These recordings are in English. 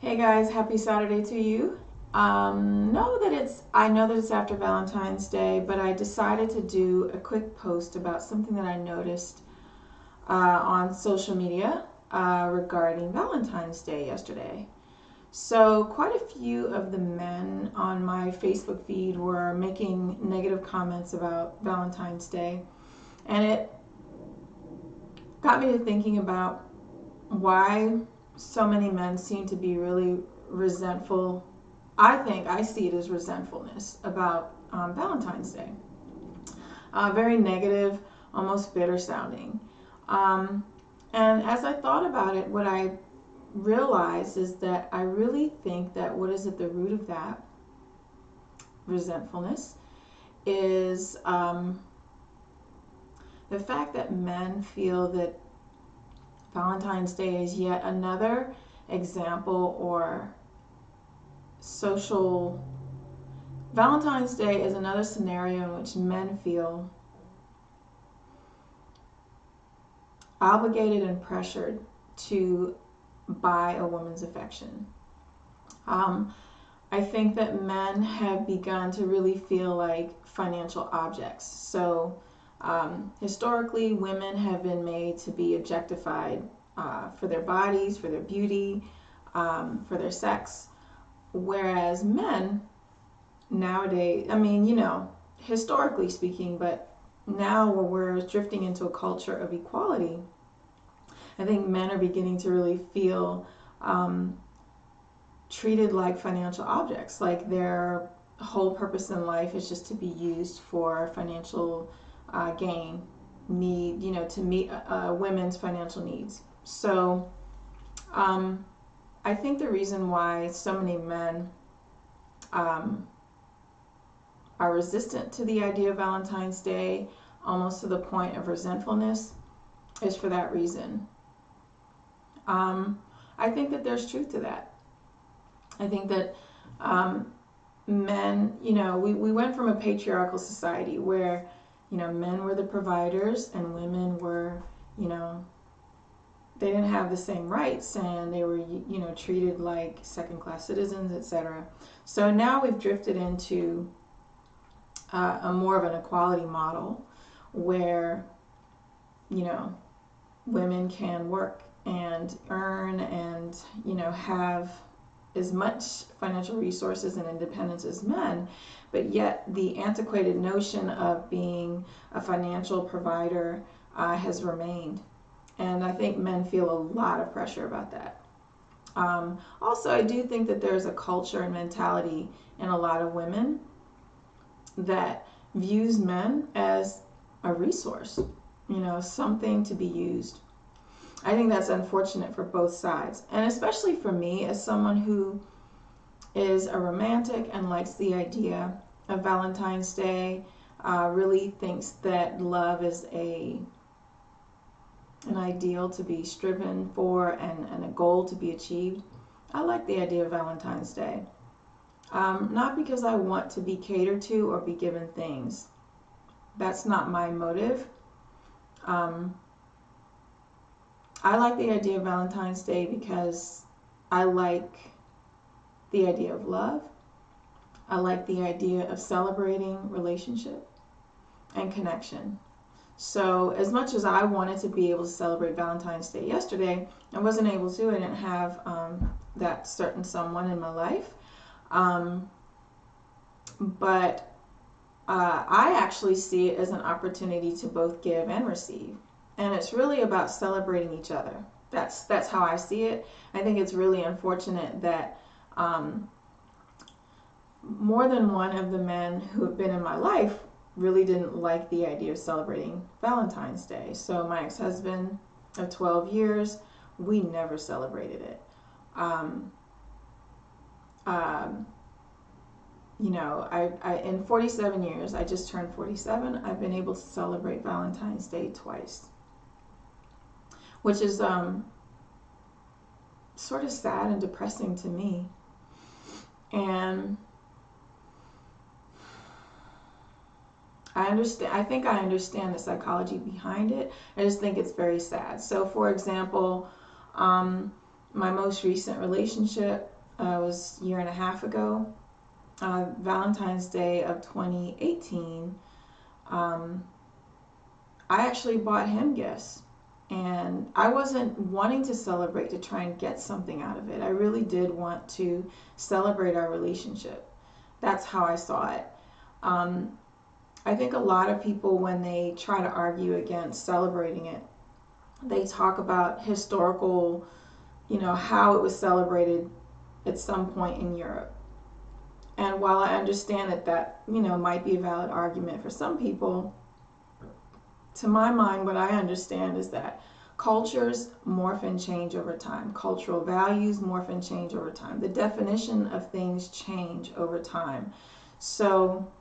Hey guys, happy Saturday to you. I know that it's after Valentine's Day, but I decided to do a quick post about something that I noticed on social media regarding Valentine's Day yesterday. So, quite a few of the men on my Facebook feed were making negative comments about Valentine's Day, and it got me to thinking about why so many men seem to be really resentful. I think I see it as resentfulness about Valentine's Day. Very negative, almost bitter sounding. Um, and as I thought about it, what I realized is that I really think that what is at the root of that resentfulness is the fact that men feel that Valentine's Day is yet another example or social. Valentine's Day is another scenario in which men feel obligated and pressured to buy a woman's affection. Um, I think that men have begun to really feel like financial objects. So, historically, women have been made to be objectified for their bodies, for their beauty, for their sex, whereas men nowadays, historically speaking, but now where we're drifting into a culture of equality, I think men are beginning to really feel treated like financial objects, like their whole purpose in life is just to be used for financial gain, to meet women's financial needs. So I think the reason why so many men are resistant to the idea of Valentine's Day, almost to the point of resentfulness, is for that reason. I think that there's truth to that. I think that men, we went from a patriarchal society where, men were the providers and women were, they didn't have the same rights and they were, treated like second-class citizens, etc. So now we've drifted into a more of an equality model where, women can work and earn and, have as much financial resources and independence as men, but yet the antiquated notion of being a financial provider has remained. And I think men feel a lot of pressure about that. Also, I do think that there's a culture and mentality in a lot of women that views men as a resource, something to be used. I think that's unfortunate for both sides, and especially for me as someone who is a romantic and likes the idea of Valentine's Day, really thinks that love is an ideal to be striven for and a goal to be achieved. I like the idea of Valentine's Day. Not because I want to be catered to or be given things. That's not my motive. I like the idea of Valentine's Day because I like the idea of love. I like the idea of celebrating relationship and connection. So as much as I wanted to be able to celebrate Valentine's Day yesterday, I wasn't able to. I didn't have that certain someone in my life. But I actually see it as an opportunity to both give and receive. And it's really about celebrating each other. That's how I see it. I think it's really unfortunate that more than one of the men who have been in my life really didn't like the idea of celebrating Valentine's Day. So my ex-husband of 12 years, we never celebrated it. In 47 years, I just turned 47, I've been able to celebrate Valentine's Day twice, which is sort of sad and depressing to me. And I think I understand the psychology behind it. I just think it's very sad. So, for example, my most recent relationship, it was a year and a half ago, Valentine's Day of 2018, I actually bought him gifts. And I wasn't wanting to celebrate to try and get something out of it. I really did want to celebrate our relationship. That's how I saw it. I think a lot of people, when they try to argue against celebrating it, they talk about historical, how it was celebrated at some point in Europe. And while I understand that might be a valid argument for some people, to my mind, what I understand is that cultures morph and change over time. Cultural values morph and change over time. The definition of things change over time. So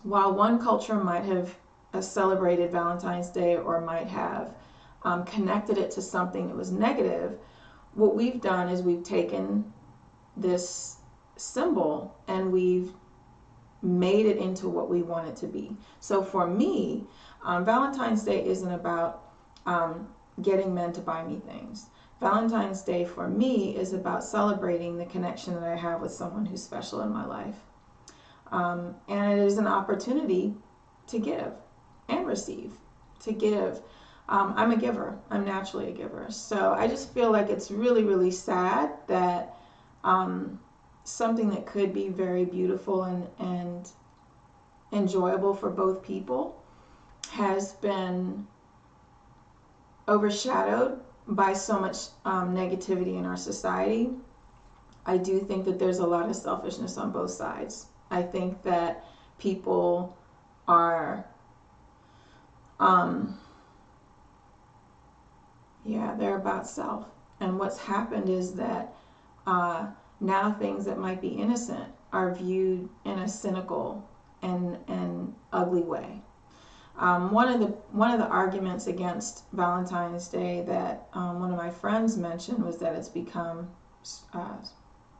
while one culture might have celebrated Valentine's Day or might have connected it to something that was negative, what we've done is we've taken this symbol and we've made it into what we want it to be. So for me, Valentine's Day isn't about getting men to buy me things. Valentine's Day for me is about celebrating the connection that I have with someone who's special in my life. And it is an opportunity to give and receive, to give. I'm a giver. I'm naturally a giver. So I just feel like it's really, really sad that something that could be very beautiful and enjoyable for both people has been overshadowed by so much negativity in our society. I do think that there's a lot of selfishness on both sides. I think that people are, they're about self. And what's happened is that now things that might be innocent are viewed in a cynical and ugly way. One of the arguments against Valentine's Day that one of my friends mentioned was that it's become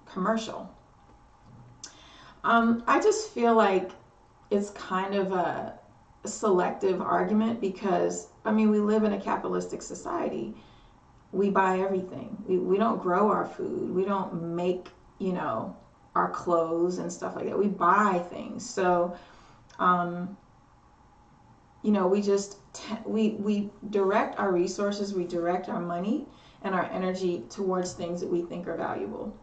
commercial. I just feel like it's kind of a selective argument because, we live in a capitalistic society. We buy everything. We don't grow our food. We don't make, our clothes and stuff like that. We buy things. So, we just, we direct our resources, we direct our money and our energy towards things that we think are valuable.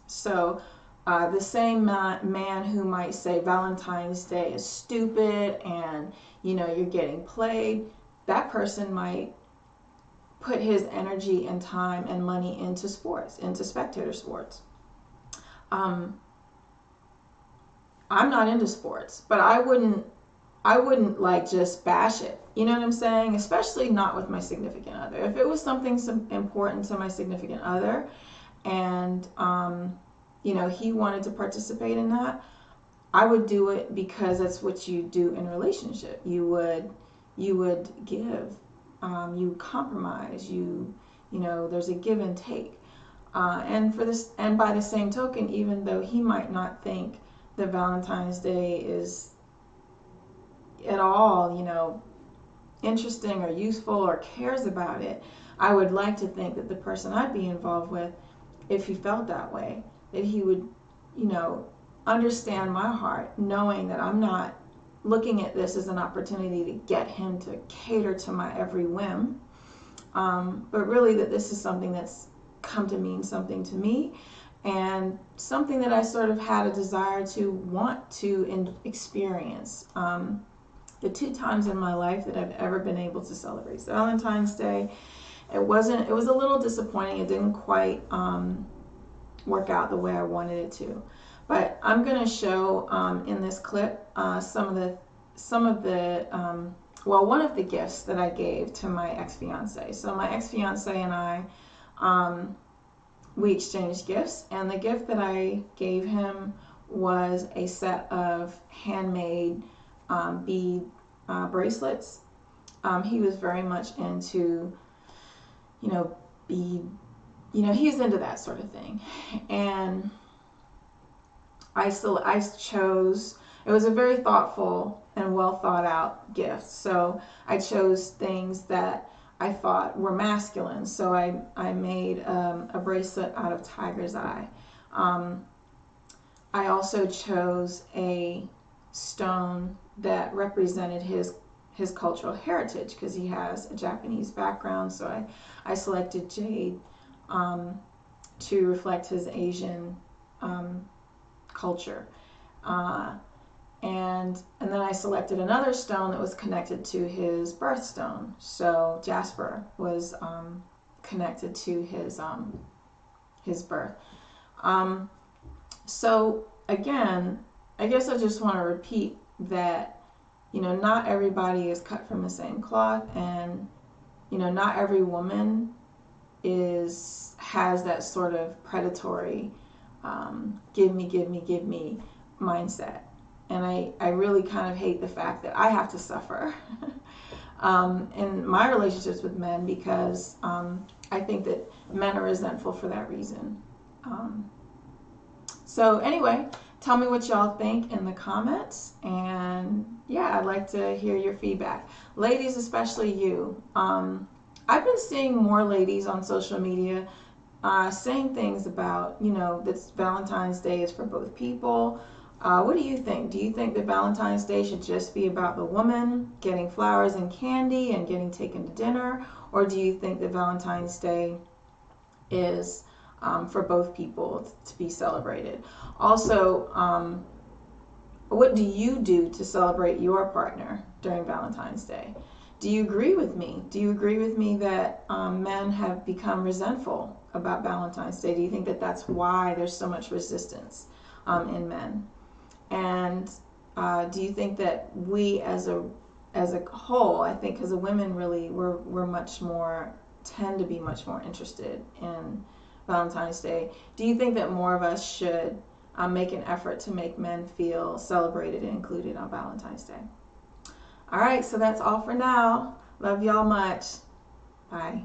So, the same man who might say Valentine's Day is stupid and, you're getting played, that person might put his energy and time and money into sports, into spectator sports. I'm not into sports, but I wouldn't like just bash it. You know what I'm saying? Especially not with my significant other. If it was something important to my significant other and, he wanted to participate in that, I would do it because that's what you do in a relationship. You would give, you compromise, there's a give and take. And by the same token, even though he might not think that Valentine's Day is at all, interesting or useful or cares about it, I would like to think that the person I'd be involved with, if he felt that way, that he would, understand my heart, knowing that I'm not looking at this as an opportunity to get him to cater to my every whim, but really that this is something that's come to mean something to me and something that I sort of had a desire to want to experience. The 2 times in my life that I've ever been able to celebrate Valentine's Day, it was a little disappointing. It didn't quite work out the way I wanted it to. But I'm going to show in this clip one of the gifts that I gave to my ex-fiance. So my ex-fiance and I, we exchanged gifts, and the gift that I gave him was a set of handmade bead bracelets. He was very much into, bead, he's into that sort of thing. And I chose, it was a very thoughtful and well thought out gift. So I chose things that I thought were masculine. So I made a bracelet out of tiger's eye. I also chose a stone that represented his cultural heritage, because he has a Japanese background. So I selected jade to reflect his Asian culture. And then I selected another stone that was connected to his birthstone. So jasper was connected to his birth. So again, I guess I just want to repeat that, not everybody is cut from the same cloth, and not every woman has that sort of predatory give me mindset. And I really kind of hate the fact that I have to suffer in my relationships with men, because I think that men are resentful for that reason. So anyway, tell me what y'all think in the comments, and yeah, I'd like to hear your feedback. Ladies, especially you. I've been seeing more ladies on social media saying things about, that Valentine's Day is for both people. What do you think? Do you think that Valentine's Day should just be about the woman getting flowers and candy and getting taken to dinner? Or do you think that Valentine's Day is for both people to be celebrated? Also, what do you do to celebrate your partner during Valentine's Day? Do you agree with me? Do you agree with me that men have become resentful about Valentine's Day? Do you think that that's why there's so much resistance in men? And do you think that we as a whole, I think as a women really, we're much more, tend to be much more interested in Valentine's Day. Do you think that more of us should make an effort to make men feel celebrated and included on Valentine's Day? All right, so that's all for now. Love y'all much. Bye.